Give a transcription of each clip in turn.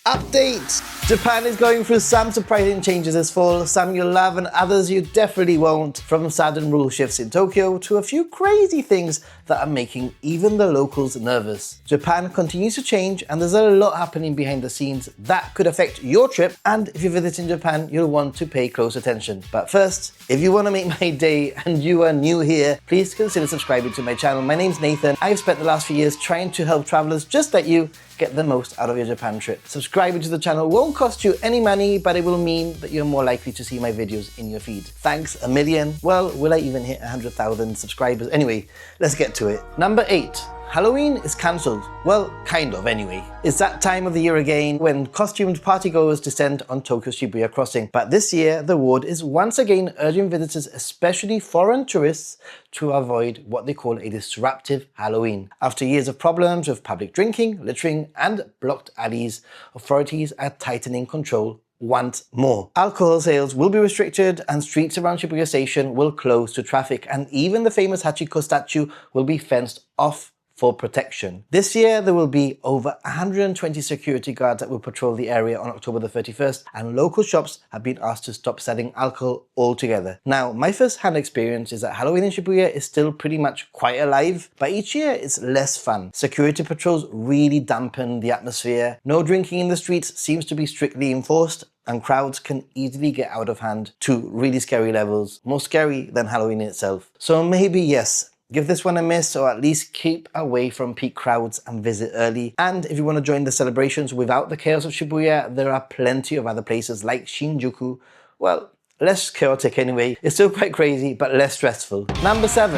Update! Japan is going through some surprising changes this fall, some you'll love and others you definitely won't, from sudden rule shifts in Tokyo to a few crazy things that are making even the locals nervous. Japan continues to change and there's a lot happening behind the scenes that could affect your trip, and if you're visiting Japan, you'll want to pay close attention. But first, if you want to make my day and you are new here, please consider subscribing to my channel. My name's Nathan. I've spent the last few years trying to help travelers just like you get the most out of your Japan trip. Subscribing to the channel won't cost you any money, but it will mean that you're more likely to see my videos in your feed. Thanks a million. Well, will I even hit 100,000 subscribers? Anyway, let's get to it. Number 8. Halloween is cancelled. Well, kind of anyway. It's that time of the year again when costumed partygoers descend on Tokyo's Shibuya crossing. But this year, the ward is once again urging visitors, especially foreign tourists, to avoid what they call a disruptive Halloween. After years of problems with public drinking, littering, and blocked alleys, authorities are tightening control once more. Alcohol sales will be restricted and streets around Shibuya Station will close to traffic, and even the famous Hachiko statue will be fenced off for protection. This year, there will be over 120 security guards that will patrol the area on October the 31st, and local shops have been asked to stop selling alcohol altogether. Now, my first-hand experience is that Halloween in Shibuya is still pretty much quite alive, but each year it's less fun. Security patrols really dampen the atmosphere. No drinking in the streets seems to be strictly enforced, and crowds can easily get out of hand to really scary levels, more scary than Halloween itself. So maybe yes, give this one a miss, or at least keep away from peak crowds and visit early. And if you want to join the celebrations without the chaos of Shibuya, there are plenty of other places like Shinjuku. Well, less chaotic anyway. It's still quite crazy, but less stressful. Number 7.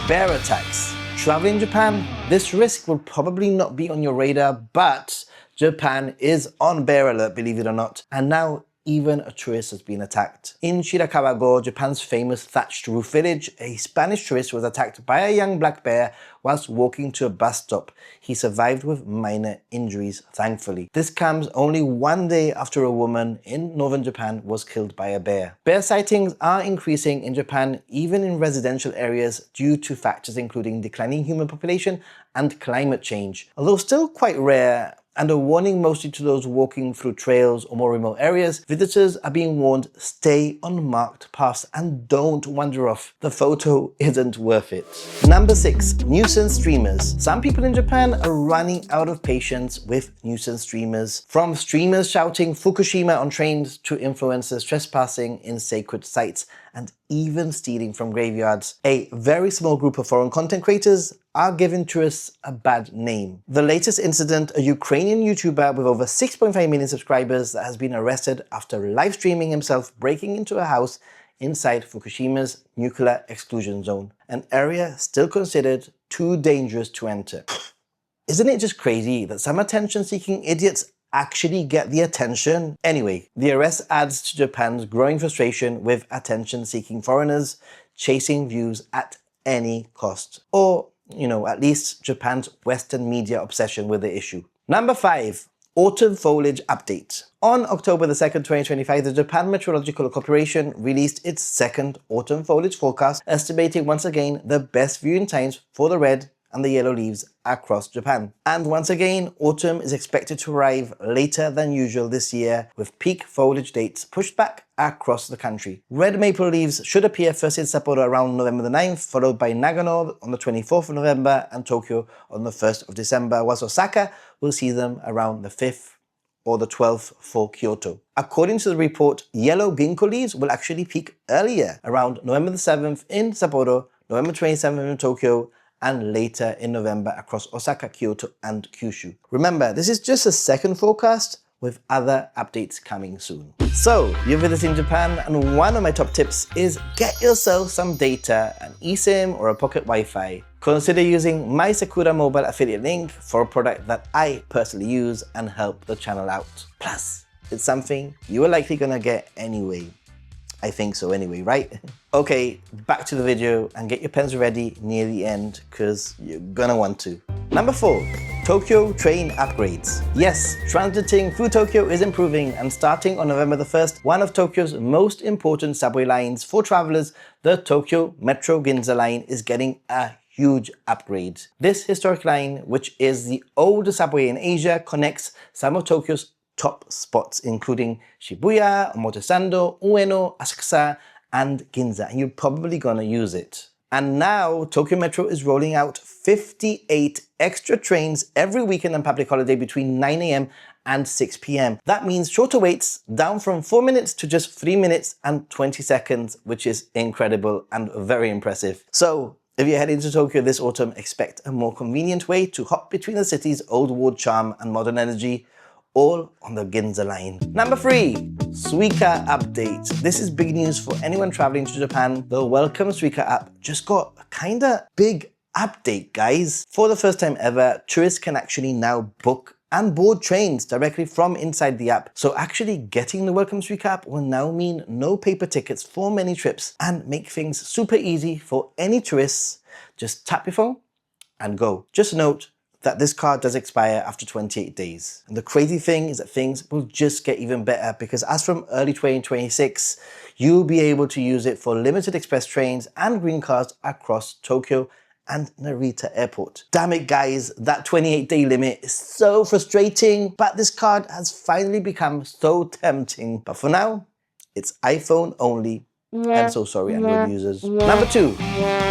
Bear attacks. Traveling in Japan, this risk will probably not be on your radar, but Japan is on bear alert, believe it or not. And now even a tourist has been attacked. In Shirakawa-go, Japan's famous thatched roof village, a Spanish tourist was attacked by a young black bear whilst walking to a bus stop. He survived with minor injuries, thankfully. This comes only one day after a woman in northern Japan was killed by a bear. Bear sightings are increasing in Japan, even in residential areas, due to factors including declining human population and climate change. Although still quite rare, and a warning mostly to those walking through trails or more remote areas, visitors are being warned, stay on marked paths and don't wander off. The photo isn't worth it. Number 6. Nuisance streamers. Some people in Japan are running out of patience with nuisance streamers. From streamers shouting Fukushima on trains to influencers trespassing in sacred sites and even stealing from graveyards. A very small group of foreign content creators are giving tourists a bad name. The latest incident, a Ukrainian YouTuber with over 6.5 million subscribers that has been arrested after live streaming himself breaking into a house inside Fukushima's nuclear exclusion zone, an area still considered too dangerous to enter. Isn't it just crazy that some attention-seeking idiots actually get the attention? Anyway, the arrest adds to Japan's growing frustration with attention-seeking foreigners chasing views at any cost. Or, at least Japan's Western media obsession with the issue. Number 5. Autumn foliage update. On October the 2nd, 2025, the Japan Meteorological Corporation released its second autumn foliage forecast, estimating once again the best viewing times for the red and the yellow leaves across Japan. And once again, autumn is expected to arrive later than usual this year, with peak foliage dates pushed back across the country. Red maple leaves should appear first in Sapporo around November the 9th, followed by Nagano on the 24th of November and Tokyo on the 1st of December, whilst Osaka will see them around the 5th or the 12th for Kyoto. According to the report, yellow ginkgo leaves will actually peak earlier, around November the 7th in Sapporo, November 27th in Tokyo, and later in November across Osaka, Kyoto, and Kyushu. Remember, this is just a second forecast with other updates coming soon. So, you're visiting Japan, and one of my top tips is get yourself some data, an eSIM or a pocket Wi-Fi. Consider using my Sakura mobile affiliate link for a product that I personally use and help the channel out. Plus, it's something you are likely gonna get anyway. I think so anyway, right? Okay, back to the video and get your pens ready near the end because you're gonna want to. Number 4. Tokyo train upgrades. Yes, transiting through Tokyo is improving, and starting on November the 1st, one of Tokyo's most important subway lines for travelers, the Tokyo Metro Ginza line, is getting a huge upgrade. This historic line, which is the oldest subway in Asia, connects some of Tokyo's top spots, including Shibuya, Omotesando, Ueno, Asakusa, and Ginza, and you're probably gonna use it. And now Tokyo Metro is rolling out 58 extra trains every weekend and public holiday between 9 a.m. and 6 p.m. That means shorter waits, down from 4 minutes to just 3 minutes and 20 seconds, which is incredible and very impressive. So if you're heading to Tokyo this autumn, expect a more convenient way to hop between the city's old world charm and modern energy, all on the Ginza line. Number 3, Suica update. This is big news for anyone traveling to Japan. The Welcome Suica app just got a kinda big update, guys. For the first time ever, tourists can actually now book and board trains directly from inside the app. So actually getting the Welcome Suica app will now mean no paper tickets for many trips and make things super easy for any tourists. Just tap your phone and go. Just note that this card does expire after 28 days. And the crazy thing is that things will just get even better, because as from early 2026, you'll be able to use it for limited express trains and green cards across Tokyo and Narita Airport. Damn it, guys, that 28-day limit is so frustrating, but this card has finally become so tempting. But for now, it's iPhone only. I'm so sorry, Android users. Number 2,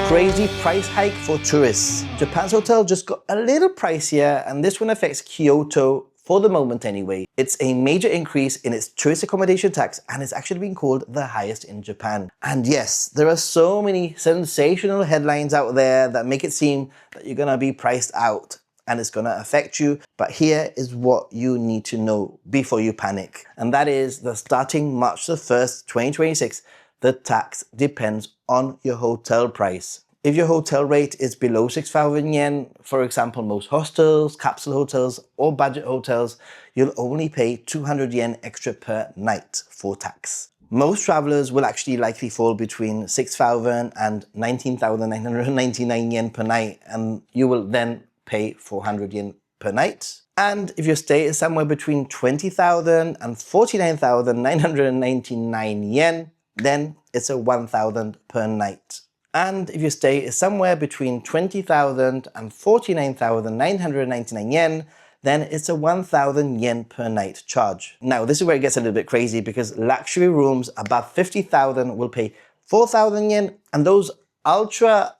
crazy price hike for tourists. Japan's hotel just got a little pricier, and this one affects Kyoto for the moment anyway. It's a major increase in its tourist accommodation tax, and it's actually been called the highest in Japan. And yes, there are so many sensational headlines out there that make it seem that you're gonna be priced out and it's gonna affect you. But here is what you need to know before you panic. And that is that starting March the 1st, 2026, the tax depends on your hotel price. If your hotel rate is below 6,000 yen, for example, most hostels, capsule hotels, or budget hotels, you'll only pay 200 yen extra per night for tax. Most travelers will actually likely fall between 6,000 and 19,999 yen per night, and you will then pay 400 yen per night. And if your stay is somewhere between 20,000 and 49,999 yen, then it's a 1,000 per night. And if your stay is somewhere between 20,000 and 49,999 yen, then it's a 1,000 yen per night charge. Now, this is where it gets a little bit crazy, because luxury rooms above 50,000 will pay 4,000 yen, and those ultra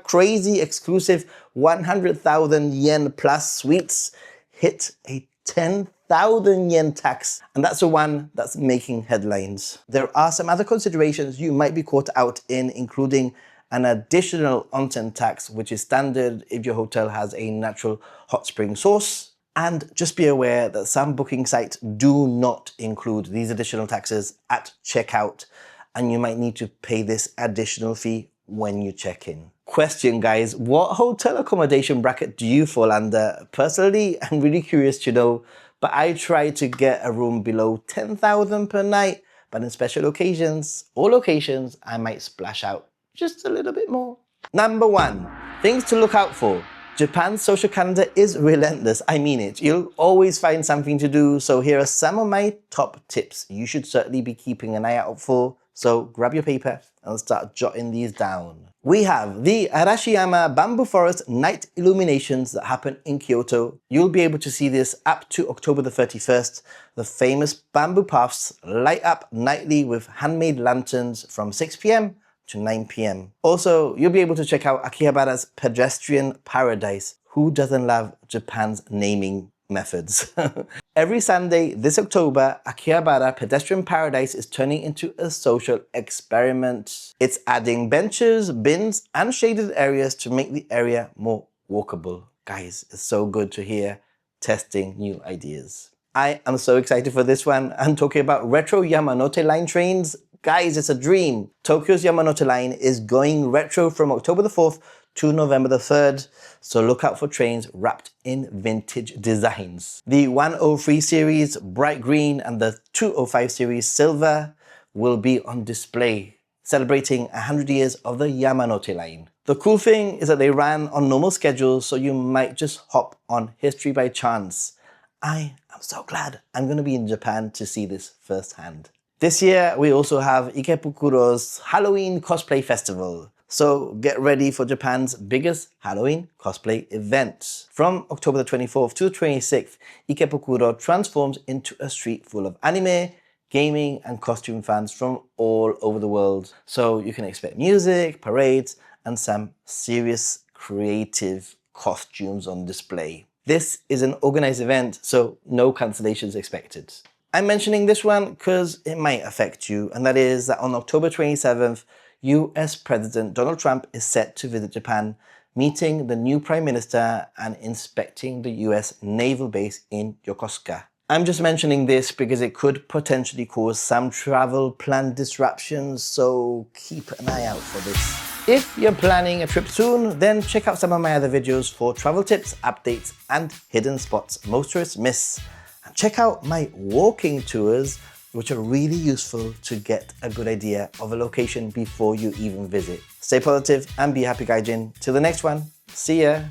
crazy exclusive 100,000 yen plus suites hit a 10,000 yen tax, and that's the one that's making headlines. There are some other considerations you might be caught out in, including an additional onsen tax, which is standard if your hotel has a natural hot spring source. And just be aware that some booking sites do not include these additional taxes at checkout, and you might need to pay this additional fee when you check in. Question, guys, what hotel accommodation bracket do you fall under? Personally, I'm really curious to know, but I try to get a room below 10,000 per night, but in special occasions or locations, I might splash out just a little bit more. Number 1, things to look out for. Japan's social calendar is relentless. I mean it. You'll always find something to do. So here are some of my top tips you should certainly be keeping an eye out for. So grab your paper and start jotting these down. We have the Arashiyama Bamboo Forest night illuminations that happen in Kyoto. You'll be able to see this up to October the 31st. The famous bamboo paths light up nightly with handmade lanterns from 6 p.m. to 9 p.m. Also, you'll be able to check out Akihabara's Pedestrian Paradise. Who doesn't love Japan's naming methods? Every Sunday this October, Akihabara Pedestrian Paradise is turning into a social experiment. It's adding benches, bins, and shaded areas to make the area more walkable. Guys, it's so good to hear testing new ideas. I am so excited for this one. I'm talking about retro Yamanote line trains. Guys, it's a dream. Tokyo's Yamanote line is going retro from October the 4th to November the 3rd, so look out for trains wrapped in vintage designs. The 103 series bright green and the 205 series silver will be on display, celebrating 100 years of the Yamanote line. The cool thing is that they ran on normal schedules, so you might just hop on history by chance. I am so glad I'm going to be in Japan to see this firsthand. This year, we also have Ikebukuro's Halloween Cosplay Festival. So get ready for Japan's biggest Halloween cosplay event. From October the 24th to the 26th, Ikebukuro transforms into a street full of anime, gaming and costume fans from all over the world. So you can expect music, parades, and some serious creative costumes on display. This is an organized event, so no cancellations expected. I'm mentioning this one because it might affect you, and that is that on October 27th, US President Donald Trump is set to visit Japan, meeting the new Prime Minister and inspecting the US naval base in Yokosuka. I'm just mentioning this because it could potentially cause some travel plan disruptions, so keep an eye out for this. If you're planning a trip soon, then check out some of my other videos for travel tips, updates, and hidden spots most tourists miss. And check out my walking tours, which are really useful to get a good idea of a location before you even visit. Stay positive and be happy, gaijin. Till the next one, see ya!